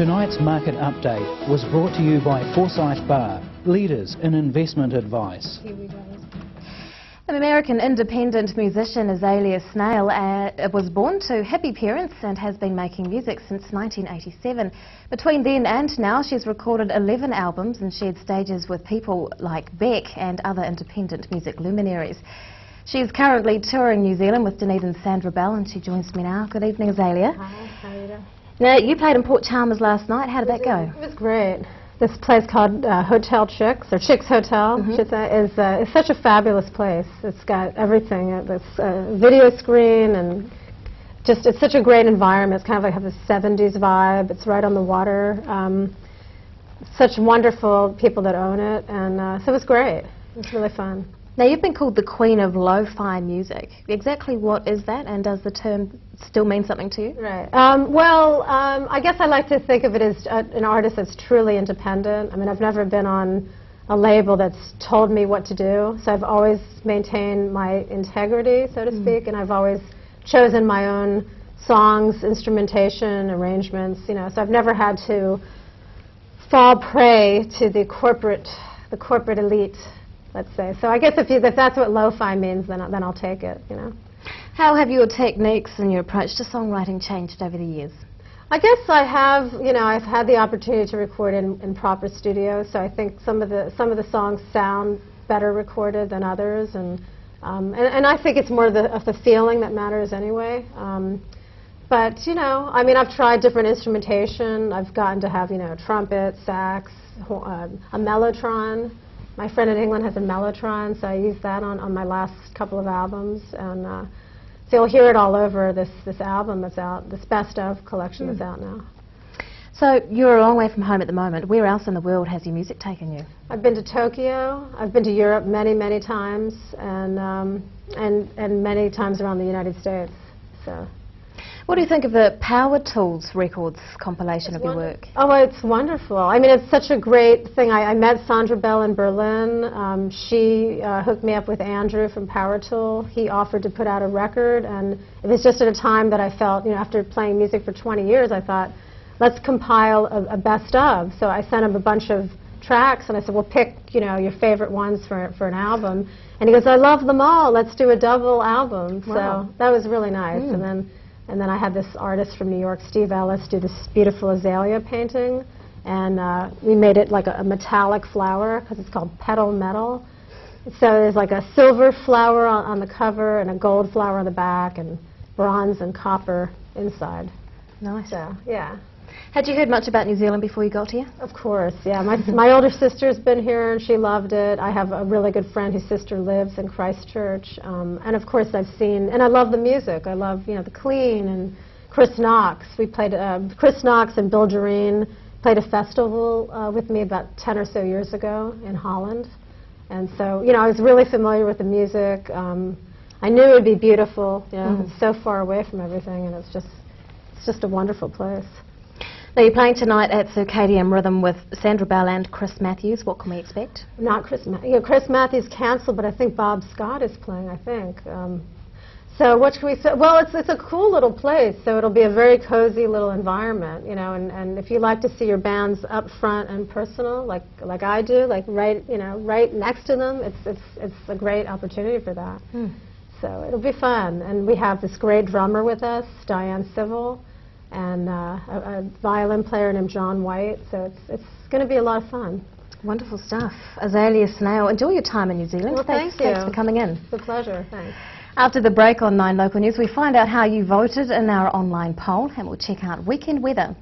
Tonight's market update was brought to you by Forsyth Bar, leaders in investment advice. An American independent musician, AZALiA SNail, was born to happy parents and has been making music since 1987. Between then and now, she's recorded 11 albums and shared stages with people like Beck and other independent music luminaries. She's currently touring New Zealand with Dunedin's Sandra Bell, and she joins me now. Good evening, AZALiA. Hi, how are you doing? Now, you played in Port Chalmers last night. How did that go? It was great. This place called Hotel Chicks, or Chicks Hotel, is such a fabulous place. It's got everything. This video screen, and just it's such a great environment. It's kind of like have a 70s vibe. It's right on the water. Such wonderful people that own it, and so it was great. It was really fun. Now, you've been called the queen of lo-fi music. Exactly what is that, and does the term still mean something to you? Right. I guess I like to think of it as an artist that's truly independent. I mean, I've never been on a label that's told me what to do, so I've always maintained my integrity, so to speak, and I've always chosen my own songs, instrumentation, arrangements, you know, so I've never had to fall prey to the corporate elite, let's say. So I guess if that's what lo-fi means, then I'll take it, you know. How have your techniques and your approach to songwriting changed over the years? I guess I have, you know, I've had the opportunity to record in proper studios, so I think some of the songs sound better recorded than others, and I think it's more of the feeling that matters anyway. But you know, I mean, I've tried different instrumentation. I've gotten to have, you know, trumpet, sax, a mellotron. My friend in England has a mellotron, so I use that on my last couple of albums, and so you'll hear it all over this album that's out, this best of collection that's out now. So you're a long way from home at the moment. Where else in the world has your music taken you? I've been to Tokyo. I've been to Europe many times, and many times around the United States. So. What do you think of the Power Tools Records compilation of your work? Oh, it's wonderful. I mean, it's such a great thing. I met Sandra Bell in Berlin. She hooked me up with Andrew from Power Tool. He offered to put out a record, and it was just at a time that I felt, you know, after playing music for 20 years, I thought, let's compile a best of. So I sent him a bunch of tracks, and I said, well, pick, you know, your favorite ones for an album. And he goes, I love them all. Let's do a double album. Wow. So that was really nice. And then I had this artist from New York, Steve Ellis, do this beautiful azalea painting, and we made it like a metallic flower because it's called Petal Metal. So there's like a silver flower on the cover and a gold flower on the back, and bronze and copper inside. Nice. So, yeah. Had you heard much about New Zealand before you got here? Of course, yeah. My older sister's been here, and she loved it. I have a really good friend whose sister lives in Christchurch, and of course I've seen, and I love the music. I love, you know, the Clean and Chris Knox. We played, Chris Knox and Bill Doreen played a festival with me about 10 or so years ago in Holland, and so, you know, I was really familiar with the music. I knew it would be beautiful. You know, it's so far away from everything, and it's just a wonderful place. Now, you're playing tonight at Circadian Rhythm with Sandra Bell and Chris Matthews. What can we expect? Not Chris Matthews. You know, Chris Matthews canceled, but I think Bob Scott is playing, I think. So what can we say? Well, it's a cool little place, so it'll be a very cozy little environment, you know, and if you like to see your bands up front and personal, like I do, like right next to them, it's a great opportunity for that. So it'll be fun, and we have this great drummer with us, Diane Civil, and a violin player named John White, so it's going to be a lot of fun. Wonderful stuff. AZALiA SNail, enjoy your time in New Zealand. Well, thanks for coming in. It's a pleasure. Thanks. After the break on 9 Local News, we find out how you voted in our online poll, and we'll check out weekend weather.